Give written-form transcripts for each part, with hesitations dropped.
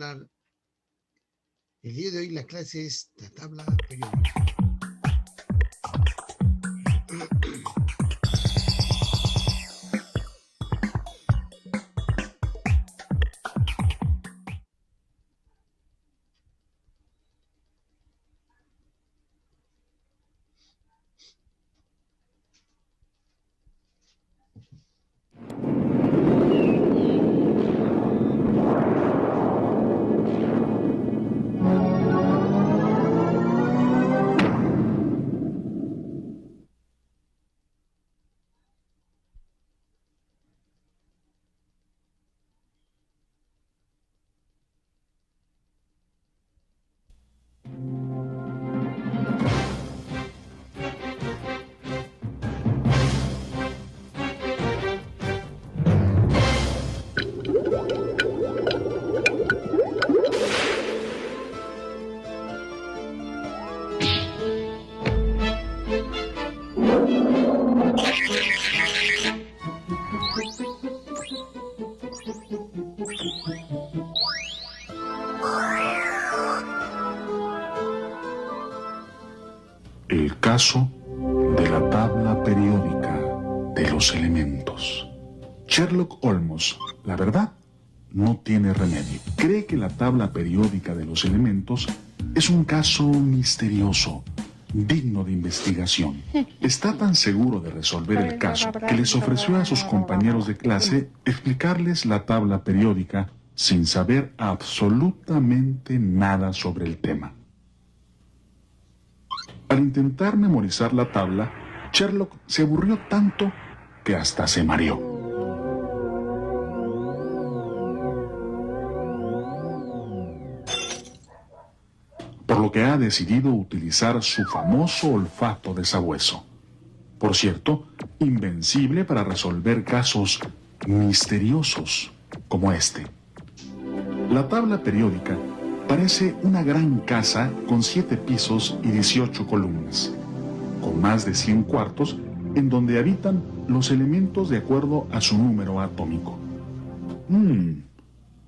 El día de hoy la clase es la tabla periódica. El caso de la tabla periódica de los elementos. Sherlock Holmes, la verdad, no tiene remedio. Cree que la tabla periódica de los elementos es un caso misterioso, digno de investigación. Está tan seguro de resolver el caso que les ofreció a sus compañeros de clase explicarles la tabla periódica sin saber absolutamente nada sobre el tema. Al intentar memorizar la tabla, Sherlock se aburrió tanto que hasta se mareó. Por lo que ha decidido utilizar su famoso olfato de sabueso. Por cierto, invencible para resolver casos misteriosos como este. La tabla periódica parece una gran casa con 7 pisos y 18 columnas, con más de 100 cuartos en donde habitan los elementos de acuerdo a su número atómico.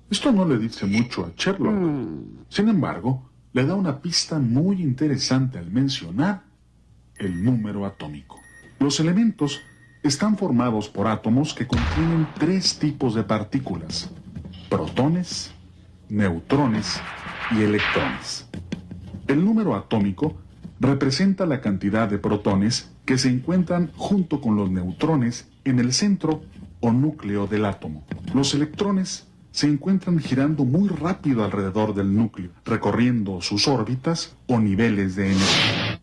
Esto no le dice mucho a Sherlock. Sin embargo, le da una pista muy interesante al mencionar el número atómico. Los elementos están formados por átomos que contienen 3 tipos de partículas: protones, neutrones y electrones. El número atómico representa la cantidad de protones que se encuentran junto con los neutrones en el centro o núcleo del átomo. Los electrones se encuentran girando muy rápido alrededor del núcleo, recorriendo sus órbitas o niveles de energía.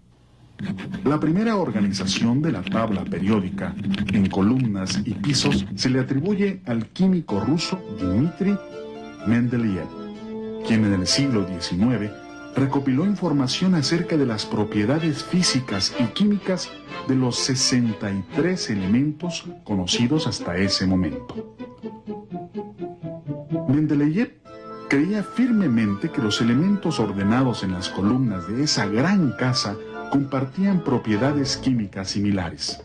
La primera organización de la tabla periódica en columnas y pisos se le atribuye al químico ruso Dmitri Mendeleev, quien en el siglo XIX recopiló información acerca de las propiedades físicas y químicas de los 63 elementos conocidos hasta ese momento. Mendeleev creía firmemente que los elementos ordenados en las columnas de esa gran casa compartían propiedades químicas similares.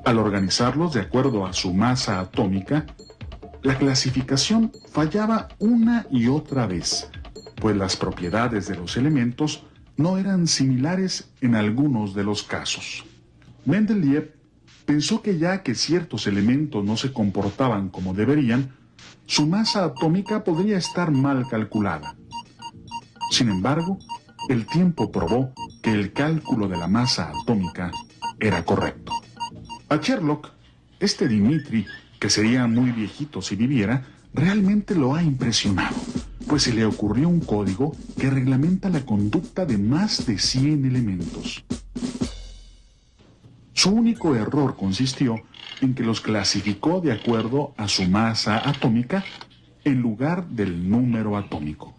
Al organizarlos de acuerdo a su masa atómica, la clasificación fallaba una y otra vez, pues las propiedades de los elementos no eran similares en algunos de los casos. Mendeleev pensó que ya que ciertos elementos no se comportaban como deberían, su masa atómica podría estar mal calculada. Sin embargo, el tiempo probó que el cálculo de la masa atómica era correcto. A Sherlock, este Dmitri, que sería muy viejito si viviera, realmente lo ha impresionado, pues se le ocurrió un código que reglamenta la conducta de más de 100 elementos. Su único error consistió en que los clasificó de acuerdo a su masa atómica en lugar del número atómico,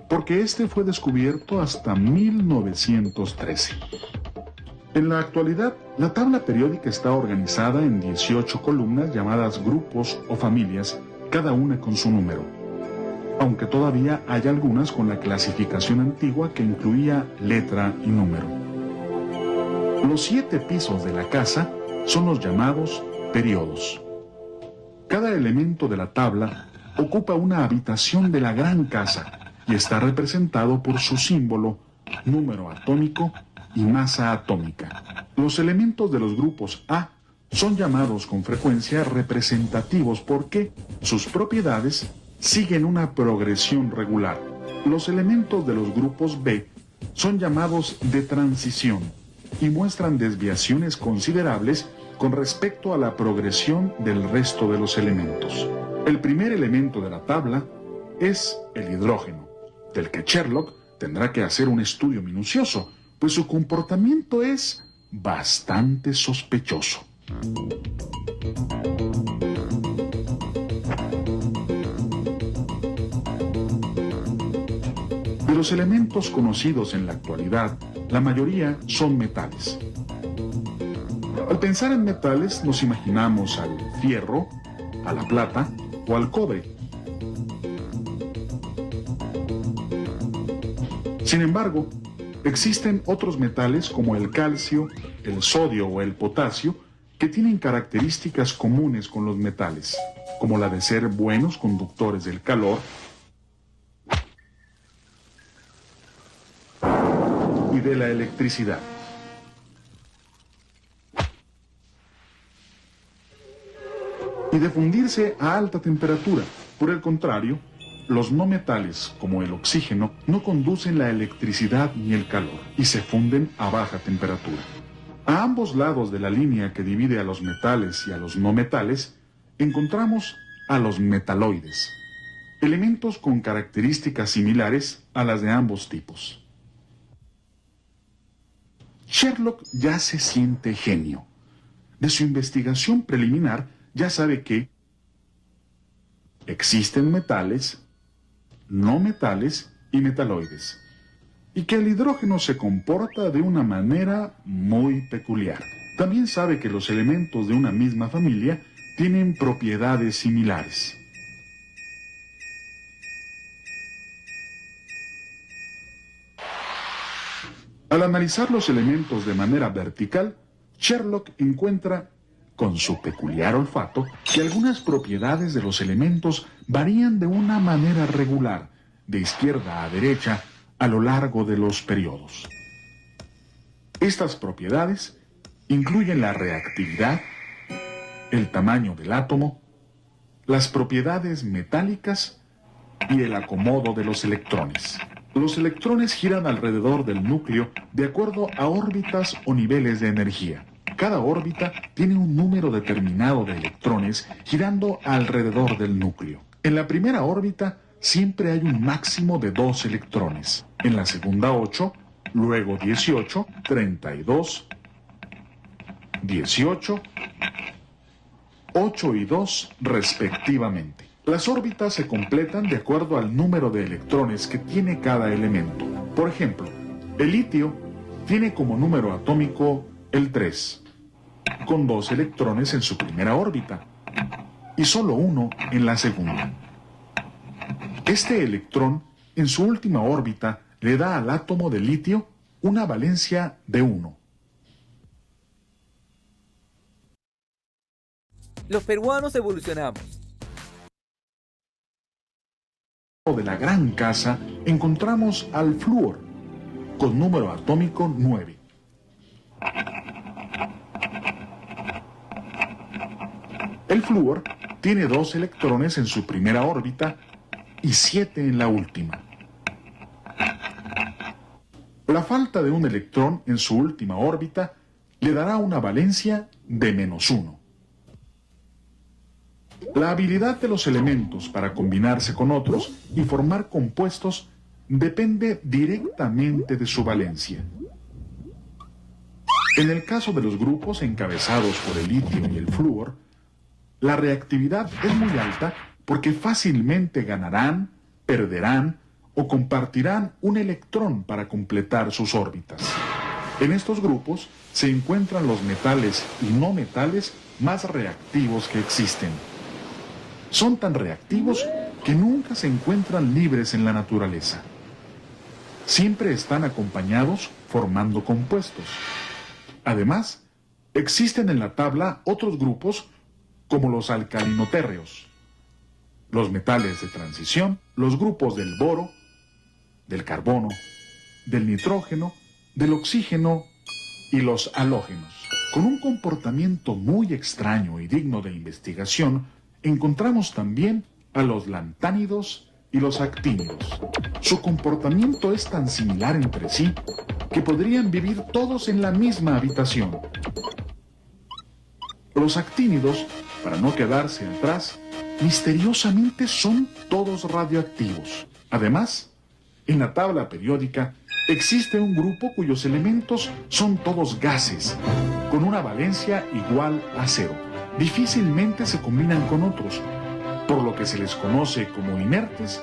porque este fue descubierto hasta 1913. En la actualidad, la tabla periódica está organizada en 18 columnas llamadas grupos o familias, cada una con su número, aunque todavía hay algunas con la clasificación antigua que incluía letra y número. Los 7 pisos de la casa son los llamados periodos. Cada elemento de la tabla ocupa una habitación de la gran casa y está representado por su símbolo, número atómico y masa atómica. Los elementos de los grupos A son llamados con frecuencia representativos porque sus propiedades siguen una progresión regular. Los elementos de los grupos B son llamados de transición y muestran desviaciones considerables con respecto a la progresión del resto de los elementos. El primer elemento de la tabla es el hidrógeno, del que Sherlock tendrá que hacer un estudio minucioso, pues su comportamiento es bastante sospechoso. De los elementos conocidos en la actualidad, la mayoría son metales. Al pensar en metales nos imaginamos al fierro, a la plata o al cobre. Sin embargo, existen otros metales como el calcio, el sodio o el potasio que tienen características comunes con los metales, como la de ser buenos conductores del calor y de la electricidad. Y de fundirse a alta temperatura. Por el contrario, los no metales, como el oxígeno, no conducen la electricidad ni el calor y se funden a baja temperatura. A ambos lados de la línea que divide a los metales y a los no metales, encontramos a los metaloides, elementos con características similares a las de ambos tipos. Sherlock ya se siente genio. De su investigación preliminar ya sabe que existen metales, no metales y metaloides, y que el hidrógeno se comporta de una manera muy peculiar. También sabe que los elementos de una misma familia tienen propiedades similares. Al analizar los elementos de manera vertical, Sherlock encuentra, con su peculiar olfato, que algunas propiedades de los elementos varían de una manera regular, de izquierda a derecha, a lo largo de los periodos. Estas propiedades incluyen la reactividad, el tamaño del átomo, las propiedades metálicas y el acomodo de los electrones. Los electrones giran alrededor del núcleo de acuerdo a órbitas o niveles de energía. Cada órbita tiene un número determinado de electrones girando alrededor del núcleo. En la primera órbita siempre hay un máximo de 2 electrones. En la segunda 8, luego 18, 32, 18, 8 y 2 respectivamente. Las órbitas se completan de acuerdo al número de electrones que tiene cada elemento. Por ejemplo, el litio tiene como número atómico el 3, con 2 electrones en su primera órbita y solo 1 en la segunda. Este electrón en su última órbita le da al átomo de litio una valencia de 1. Los peruanos evolucionamos. De la gran casa encontramos al flúor, con número atómico 9. El flúor tiene 2 electrones en su primera órbita y 7 en la última. La falta de un electrón en su última órbita le dará una valencia de -1. La habilidad de los elementos para combinarse con otros y formar compuestos depende directamente de su valencia. En el caso de los grupos encabezados por el litio y el flúor, la reactividad es muy alta porque fácilmente ganarán, perderán o compartirán un electrón para completar sus órbitas. En estos grupos se encuentran los metales y no metales más reactivos que existen. Son tan reactivos que nunca se encuentran libres en la naturaleza. Siempre están acompañados formando compuestos. Además, existen en la tabla otros grupos como los alcalinotérreos. los metales de transición, los grupos del boro, del carbono, del nitrógeno, del oxígeno y los halógenos. Con un comportamiento muy extraño y digno de investigación, encontramos también a los lantánidos y los actínidos. Su comportamiento es tan similar entre sí que podrían vivir todos en la misma habitación. Los actínidos, para no quedarse atrás, misteriosamente son todos radioactivos. Además, en la tabla periódica existe un grupo cuyos elementos son todos gases, con una valencia igual a cero. Difícilmente se combinan con otros, por lo que se les conoce como inertes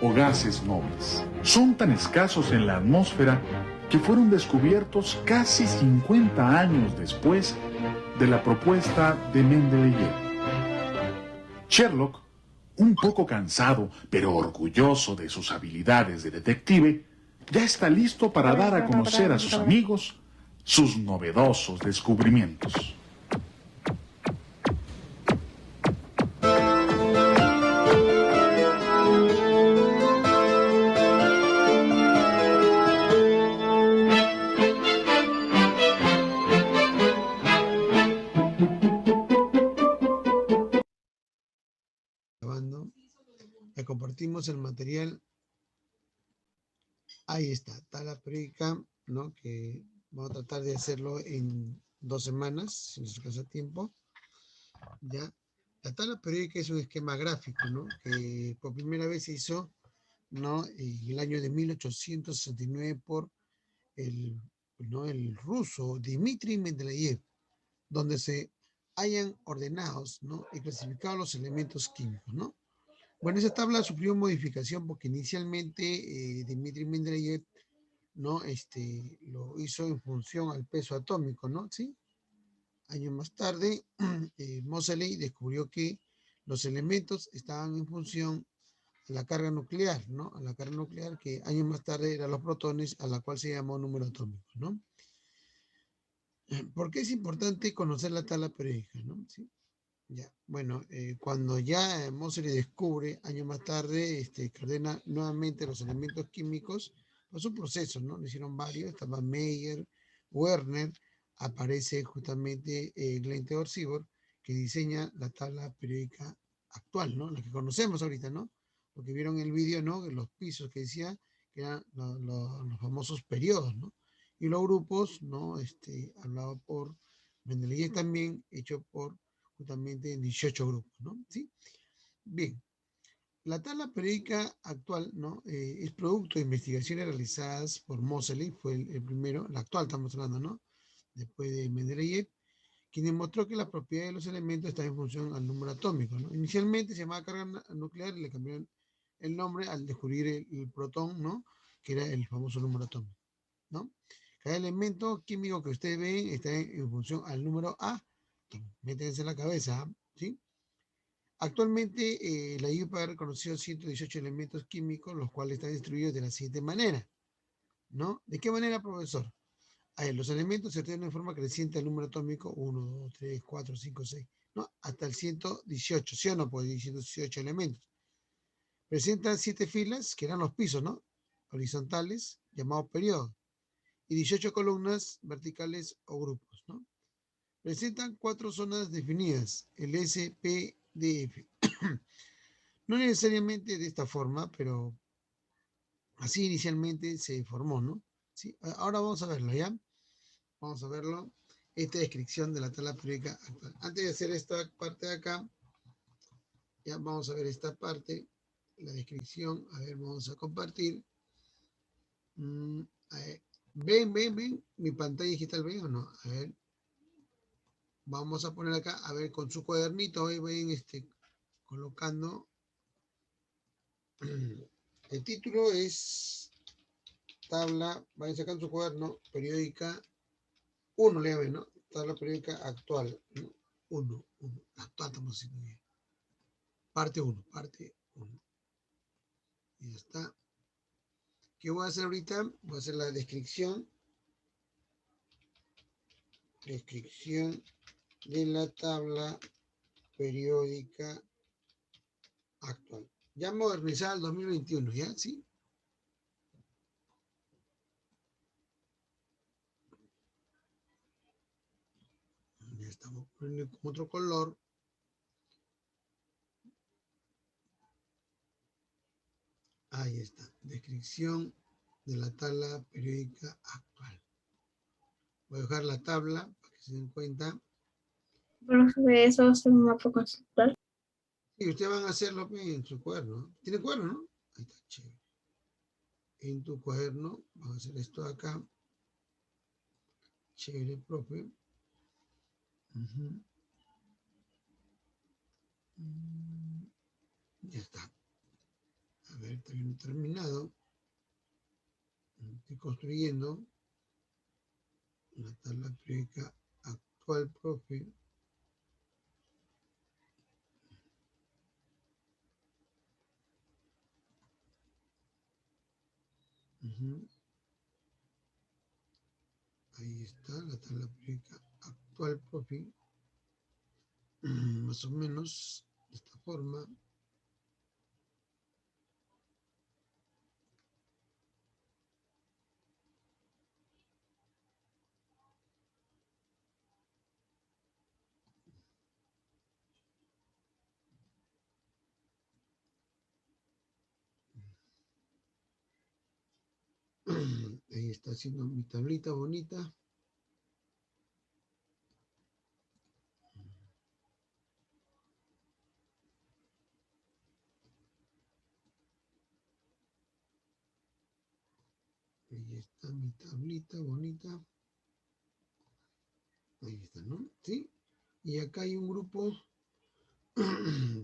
o gases nobles. Son tan escasos en la atmósfera que fueron descubiertos casi 50 años después de la propuesta de Mendeleev. Sherlock, un poco cansado pero orgulloso de sus habilidades de detective, ya está listo para dar a conocer a sus amigos sus novedosos descubrimientos. Grabando. Le compartimos el material. Ahí está, tabla periódica, ¿no? Que vamos a tratar de hacerlo en 2 semanas, si nos alcanza tiempo. Ya. La tabla periódica es un esquema gráfico, ¿no? Que por primera vez se hizo, ¿no? En el año de 1869 por el ruso Dmitri Mendeleev, donde se hayan ordenados, ¿no? Y clasificados los elementos químicos, ¿no? Bueno, esa tabla sufrió modificación porque inicialmente Dmitri Mendeleev, ¿no? Lo hizo en función al peso atómico, ¿no? ¿Sí? Años más tarde, Moseley descubrió que los elementos estaban en función a la carga nuclear, ¿no? A la carga nuclear que años más tarde eran los protones, a la cual se llamó número atómico, ¿no? ¿Por qué es importante conocer la tabla periódica, ¿no? ¿Sí? Ya, bueno, cuando ya Moseley descubre, años más tarde, que ordena nuevamente los elementos químicos, pasó un proceso, ¿no? Lo hicieron varios, estaba Meyer, Werner, aparece justamente Glenn Theodor Seaborg, que diseña la tabla periódica actual, ¿no? La que conocemos ahorita, ¿no? Porque vieron el vídeo, ¿no? Los pisos que decía que eran los famosos periodos, ¿no? Y los grupos, ¿no? Hablado por Mendeleev también, hecho por justamente 18 grupos, ¿no? ¿Sí? Bien, la tabla periódica actual, ¿no? Es producto de investigaciones realizadas por Moseley, fue el primero, la actual estamos hablando, ¿no? Después de Mendeleev, quien demostró que las propiedades de los elementos están en función al número atómico, ¿no? Inicialmente se llamaba carga nuclear y le cambiaron el nombre al descubrir el protón, ¿no? Que era el famoso número atómico, ¿no? Cada elemento químico que ustedes ven está en función al número A. Métanse en la cabeza, ¿sí? Actualmente, la IUPAC ha reconocido 118 elementos químicos, los cuales están distribuidos de la siguiente manera, ¿no? ¿De qué manera, profesor? Los elementos se ordenan en forma creciente al número atómico 1, 2, 3, 4, 5, 6, ¿no? Hasta el 118, ¿sí o no? Pues 118 elementos. Presentan 7 filas, que eran los pisos, ¿no? Horizontales, llamados periodos, y 18 columnas verticales o grupos, ¿no? Presentan 4 zonas definidas, el S, P, D, F. No necesariamente de esta forma, pero así inicialmente se formó, ¿no? ¿Sí? Ahora vamos a verlo, ¿ya? Vamos a verlo. Esta descripción de la tabla periódica actual. Antes de hacer esta parte de acá, ya vamos a ver esta parte, la descripción. A ver, vamos a compartir. A ver. ¿Ven mi pantalla digital, ven o no? A ver. Vamos a poner acá, a ver, con su cuadernito, ahí ven, colocando. El título es tabla, vayan sacando su cuaderno, periódica 1, le llaman, ¿no? Tabla periódica actual, 1, actual estamos haciendo bien. Parte 1, parte 1. Y ya está. ¿Qué voy a hacer ahorita? Voy a hacer la descripción de la tabla periódica actual. Ya modernizada el 2021, ¿ya? ¿Sí? Ya estamos poniendo con otro color. Ahí está. Descripción de la tabla periódica actual. Voy a dejar la tabla para que se den cuenta. Profe, eso es un mapa conceptual. Y ustedes van a hacerlo en su cuaderno. ¿Tiene cuaderno, no? Ahí está, chévere. En tu cuaderno, vamos a hacer esto acá. Chévere, profe. Ya está. A ver, también terminado. Estoy construyendo una tabla periódica actual, profe. Ahí está la tabla periódica actual, profe. Más o menos de esta forma. Ahí está haciendo mi tablita bonita. Ahí está mi tablita bonita. Ahí está, ¿no? ¿Sí? Y acá hay un grupo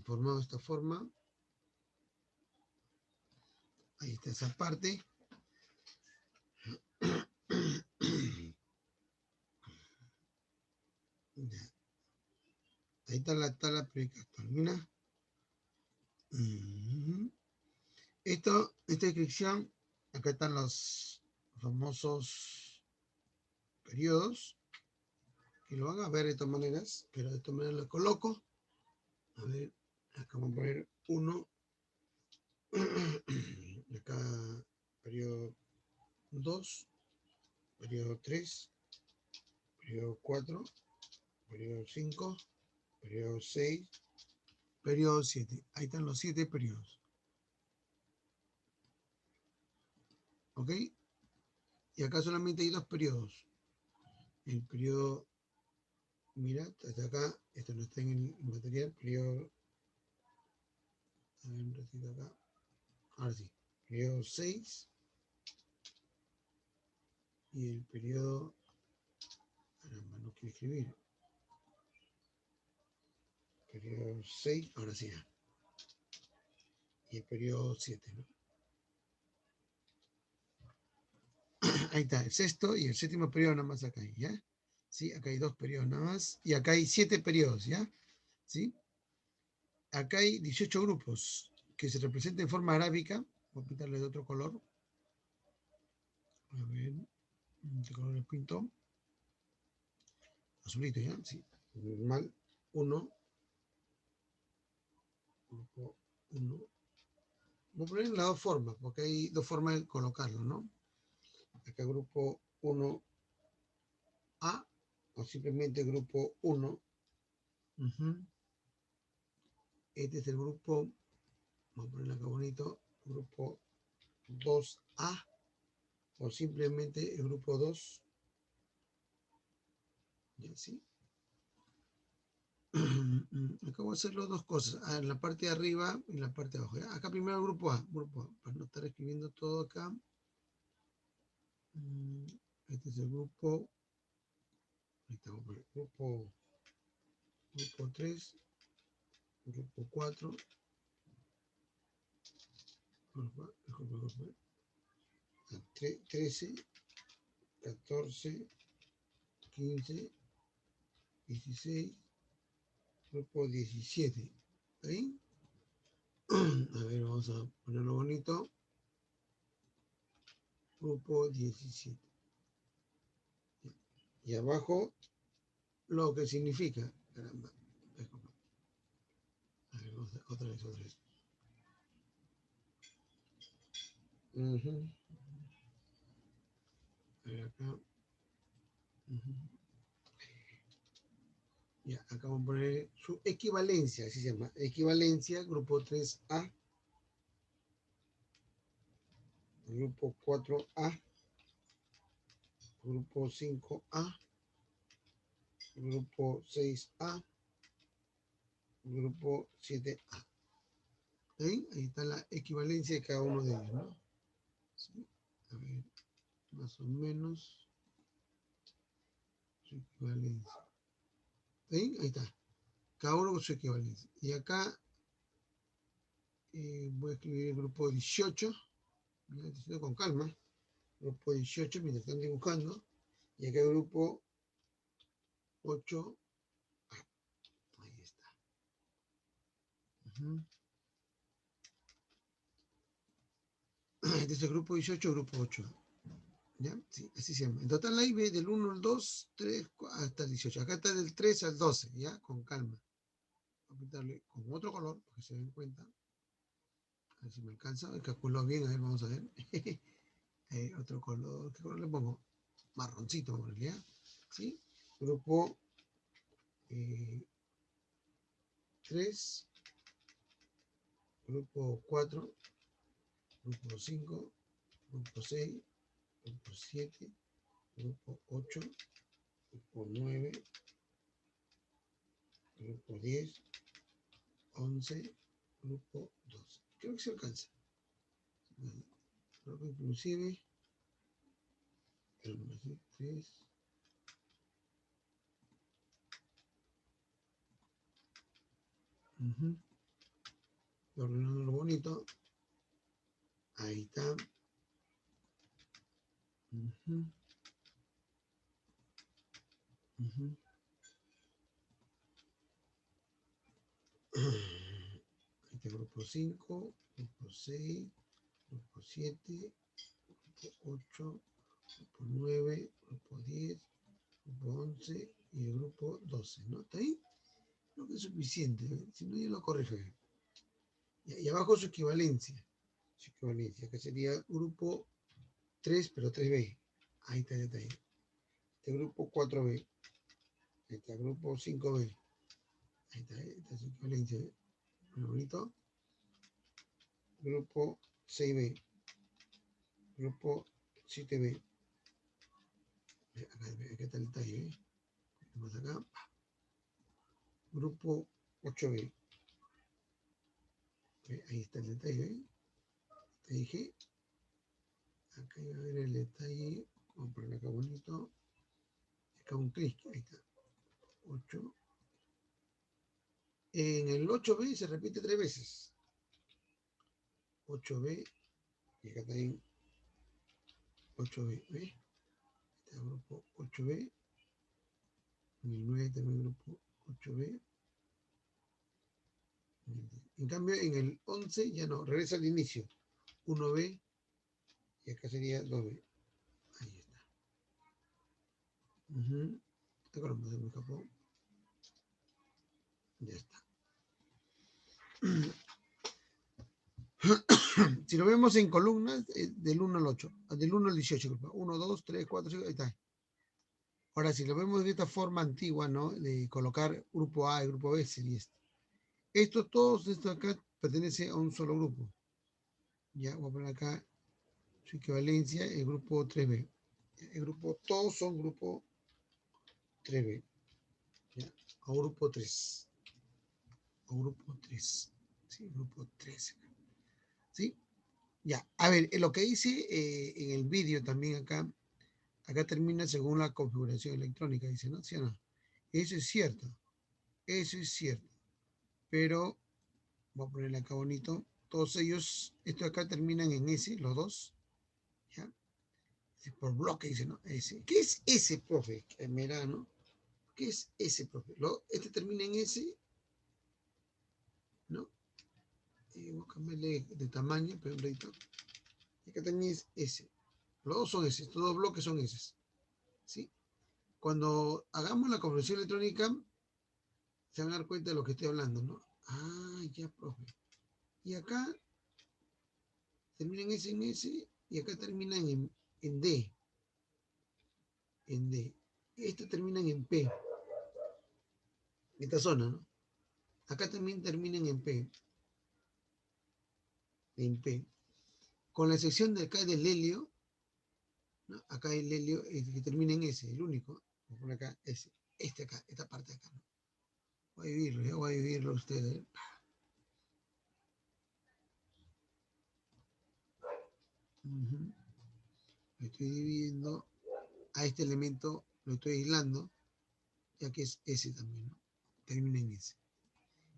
formado de esta forma. Ahí está esa parte. Ya. Ahí está la tabla periódica actual. Mira. Esta descripción, acá están los famosos periodos, que lo van a ver de todas maneras, pero de todas maneras lo coloco. A ver, acá vamos a poner 1. Acá, periodo 2, periodo 3, periodo 4, periodo 5, periodo 6, periodo 7. Ahí están los 7 periodos. ¿Ok? Y acá solamente hay 2 periodos. El periodo, mira, hasta acá, esto no está en el material, periodo, a ver un ratito acá, ahora sí, periodo 6 y el periodo, caramba, no quiero escribir, periodo 6, ahora sí, y el periodo 7, ¿no? Ahí está, el sexto y el séptimo periodo nada más acá, ¿ya? ¿Sí? Acá hay 2 periodos nada más, y acá hay 7 periodos, ¿ya? ¿Sí? Acá hay 18 grupos que se representan en forma arábica. Voy a pintarle de otro color. A ver, ¿qué color le pinto? Azulito, ¿ya? Sí, normal. 1, grupo 1. Voy a poner en las 2 formas, porque hay 2 formas de colocarlo, ¿no? Acá grupo 1A o simplemente grupo 1. Este es el grupo, vamos a ponerlo acá bonito, grupo 2A o simplemente el grupo 2. ¿Ya? ¿Sí? Acabo de hacer las 2 cosas, en la parte de arriba y en la parte de abajo. ¿Ya? Acá primero el grupo A, para no estar escribiendo todo acá. Este es el grupo, ahí estamos, grupo 3, grupo 4, 13, 14, 15, 16, grupo 17. ¿Ahí? A ver, vamos a ponerlo bonito. Grupo 17. Y abajo lo que significa. Caramba. A ver, otra vez. Ujú. A ver acá. Ujú. Ya, acá vamos a poner su equivalencia, así se llama. Equivalencia, grupo 3A, grupo 4A, grupo 5A, grupo 6A, grupo 7A. ¿Ahí? Ahí está la equivalencia de cada uno de ellos, ¿no? Sí. A ver, más o menos su equivalencia. ¿Ahí? Ahí está. Cada uno con su equivalencia. Y acá voy a escribir el grupo 18. Con calma. Grupo 18, mientras están dibujando. Y acá el grupo 8. Ahí está. Uh-huh. Este es el grupo 18, grupo 8. ¿Ya? Sí, así se llama. En total ahí ve del 1 al 2, 3, hasta el 18. Acá está del 3 al 12, ¿ya? Con calma. Voy a pintarle con otro color, para que se den cuenta. A ver si me alcanza. Calculó bien, a ver, vamos a ver. Otro color. ¿Qué color le pongo? Marroncito, en realidad. ¿Sí? Grupo 3, grupo 4, grupo 5, grupo 6, grupo 7, grupo 8, grupo 9, grupo 10, 11, grupo 12. Creo que se alcanza. Creo que inclusive 3. Ordenando lo bonito. Ahí está. Ahí está grupo 5, grupo 6, grupo 7, grupo 8, grupo 9, grupo 10, grupo 11 y el grupo 12, ¿no? ¿Está ahí? Creo que es suficiente, ¿eh? Si no, yo lo corrijo. Y abajo su equivalencia. Su equivalencia, que sería grupo 3, pero 3B. Ahí está el detalle. Este grupo 4B. Ahí está, grupo 5B. Ahí está su equivalencia. Muy bonito. Grupo 6B. Grupo 7B. Acá está el detalle. Más acá. Grupo 8B. Ahí está el detalle. Te dije. Acá iba a ver el detalle. Vamos a poner acá bonito. Acá un clic. Ahí está. 8. En el 8B se repite 3 veces. 8B. Y acá también 8B. ¿Ves? Este es el grupo 8B. En el 9 también grupo 8B. En cambio, en el 11 ya no, regresa al inicio. 1B y acá sería 2B. Ahí está. Acá se me escapó. Ya está. Si lo vemos en columnas, del 1 al 8, del 1 al 18, 1, 2, 3, 4, 5, ahí está. Ahora, si lo vemos de esta forma antigua, ¿no? De colocar grupo A y grupo B, sería esto. Todos estos acá pertenecen a un solo grupo. Ya, voy a poner acá su equivalencia, el grupo 3B. El grupo, todos son grupo 3B. ¿Ya? O grupo 3. O grupo 3. Sí, grupo 3. ¿Sí? Ya. A ver, lo que hice en el vídeo también acá termina según la configuración electrónica, dice, ¿no? ¿Sí o no? Eso es cierto. Eso es cierto. Pero, voy a ponerle acá bonito. Todos ellos, estos acá terminan en S, los dos. ¿Ya? Por bloque, dice, ¿no? S. ¿Qué es S, profe? Mira, ¿no? ¿Qué es S, profe? Este termina en S, ¿no? Voy a cambiarle de tamaño, pero un ratito. Y acá también es S. Los dos son S, estos dos bloques son S. ¿Sí? Cuando hagamos la conversión electrónica, se van a dar cuenta de lo que estoy hablando, ¿no? Ah, ya, profe. Y acá termina en S, y acá terminan en D. En D. Estas terminan en P. Esta zona, ¿no? Acá también terminan en P. En P. Con la excepción de acá del helio, ¿no? Acá el helio que termina en S, el único. Voy a poner acá S. Este acá, esta parte de acá, ¿no? Voy a dividirlo, ya voy a dividirlo ustedes. Lo estoy dividiendo a este elemento, lo estoy aislando, ya que es S también, ¿no? Termina en S.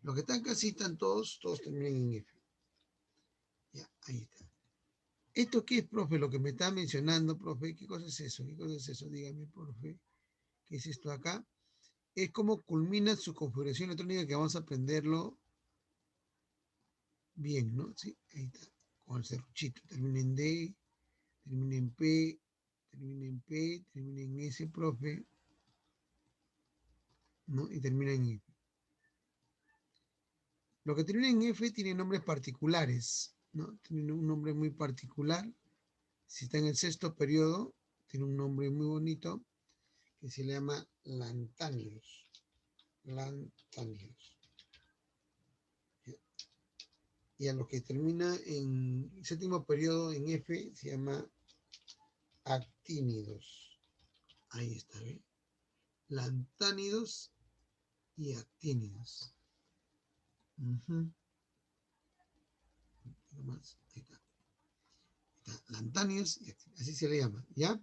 Los que están casi están todos terminan en F. Ya, ahí está. ¿Esto qué es, profe? Lo que me está mencionando, profe, ¿qué cosa es eso? ¿Qué cosa es eso? Dígame, profe. ¿Qué es esto acá? Es como culmina su configuración electrónica, que vamos a aprenderlo bien, ¿no? Sí, ahí está. Con el serruchito. Termina en D, termina en P, termina en P, termina en S, profe, ¿no? Y termina en F. Lo que termina en F tiene nombres particulares, ¿no? Tiene un nombre muy particular. Si está en el sexto periodo, tiene un nombre muy bonito que se le llama lantánidos. Lantánidos. Y a lo que termina en séptimo periodo en F se llama actínidos. Ahí está, ¿ve? Lantánidos y actínidos. Más. Ahí está. Lantánidos, así se le llama, ¿ya?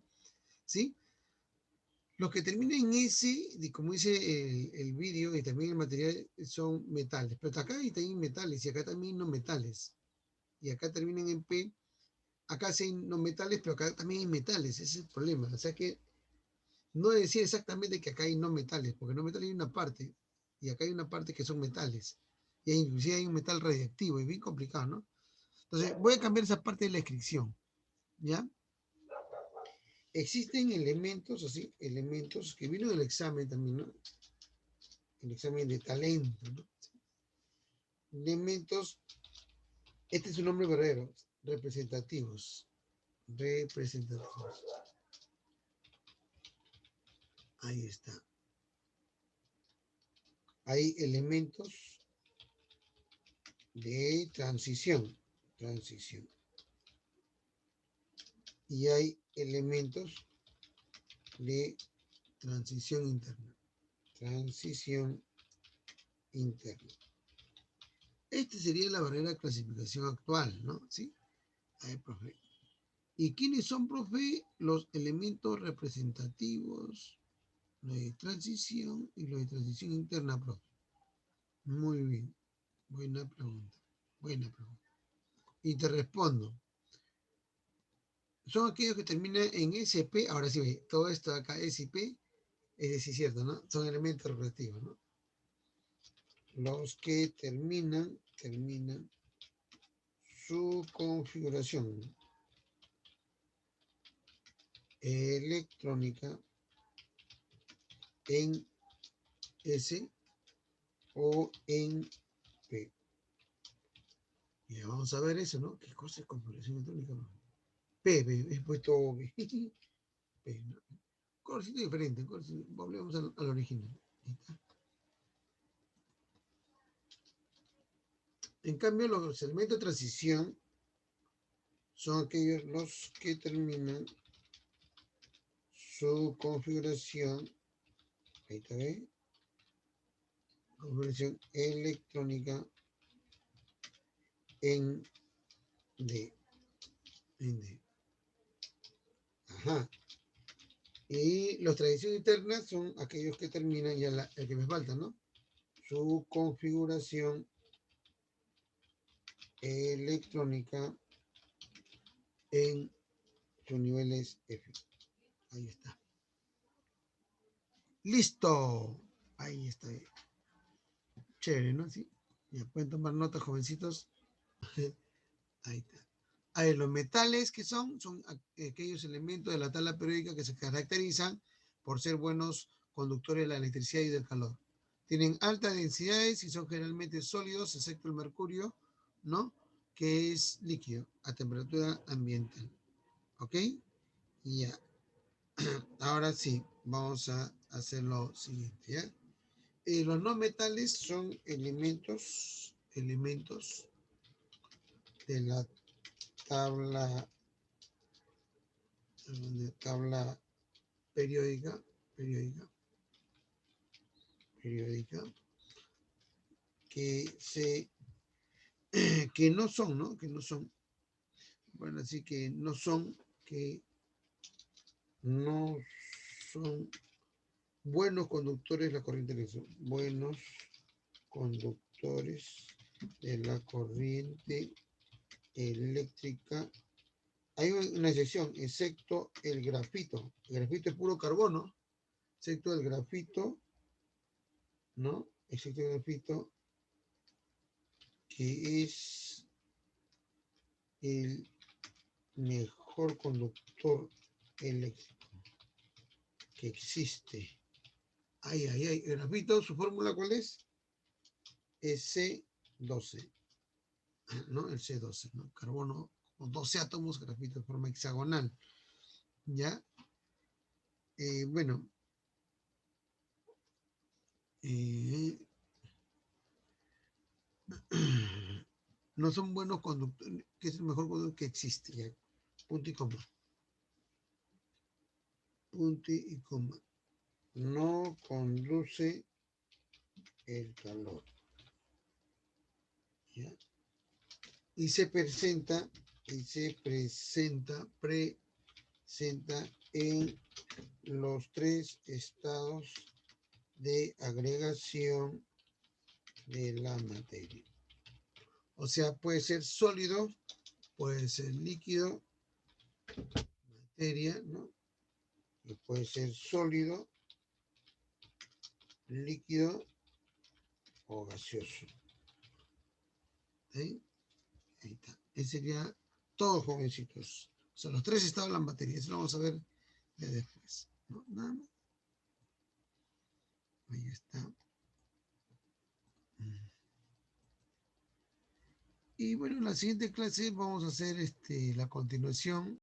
¿Sí? Los que terminan en S, como dice el vídeo y también el material, son metales. Pero acá hay también metales y acá también no metales. Y acá terminan en P. Acá sí hay no metales, pero acá también hay metales. Ese es el problema. O sea que no decir exactamente que acá hay no metales, porque no metales hay una parte. Y acá hay una parte que son metales. Y inclusive hay un metal radiactivo. Es bien complicado, ¿no? Entonces voy a cambiar esa parte de la descripción. ¿Ya? Existen elementos, así, elementos que vino del examen también, ¿no? El examen de talento, ¿no? Elementos, este es su nombre verdadero, representativos. Representativos. Ahí está. Hay elementos de transición. Transición. Y hay elementos de transición interna. Transición interna. Esta sería la verdadera clasificación actual, ¿no? ¿Sí? Ahí, profe. ¿Y quiénes son, profe? Los elementos representativos, los de transición y los de transición interna, profe. Muy bien. Buena pregunta. Buena pregunta. Y te respondo. Son aquellos que terminan en SP. Ahora sí ve, todo esto acá, SP, es decir, cierto, ¿no? Son elementos representativos, ¿no? Los que terminan su configuración electrónica en S o en P. Ya vamos a ver eso, ¿no? ¿Qué cosa es configuración electrónica? P, es puesto P, ¿no? Colorcito diferente, volvemos al original. Ahí está. En cambio, los elementos de transición son aquellos los que terminan su configuración, ahí está, ¿ve? Configuración electrónica en D. En D. Ajá. Y los transiciones internas son aquellos que terminan, ya el que me falta, ¿no? Su configuración electrónica en sus niveles F. Ahí está. ¡Listo! Ahí está. Chévere, ¿no? Sí. Ya pueden tomar notas, jovencitos. Ahí está. A ver, los metales que son aquellos elementos de la tabla periódica que se caracterizan por ser buenos conductores de la electricidad y del calor. Tienen altas densidades y son generalmente sólidos, excepto el mercurio, ¿no? que es líquido a temperatura ambiental. ¿Ok? Ya. Ahora sí, vamos a hacer lo siguiente, ¿ya? Los no metales son elementos de la tabla periódica, que no son, ¿no? Que no son, bueno, así que no son buenos conductores de la corriente eléctrica. Buenos conductores de la corriente eléctrica. Hay una excepción, excepto el grafito. El grafito es puro carbono, excepto el grafito, ¿no? Excepto el grafito, que es el mejor conductor eléctrico que existe. Ay, ay, ay. El grafito, ¿su fórmula cuál es? Es C12, ¿no? El C12, ¿no? Carbono con 12 átomos, grafito de forma hexagonal. ¿Ya? Bueno. No son buenos conductores, que es el mejor conductor que existe. ¿Ya? Punto y coma. Punto y coma. No conduce el calor. ¿Ya? Y se presenta en los tres estados de agregación de la materia. O sea, puede ser sólido, puede ser líquido, materia, ¿no? Y puede ser sólido, líquido o gaseoso. ¿Sí? Ahí está. Ese sería todo, jovencitos. O sea, los tres estados de la materia. Eso lo vamos a ver después. ¿No? Nada más. Ahí está. Y bueno, en la siguiente clase vamos a hacer la continuación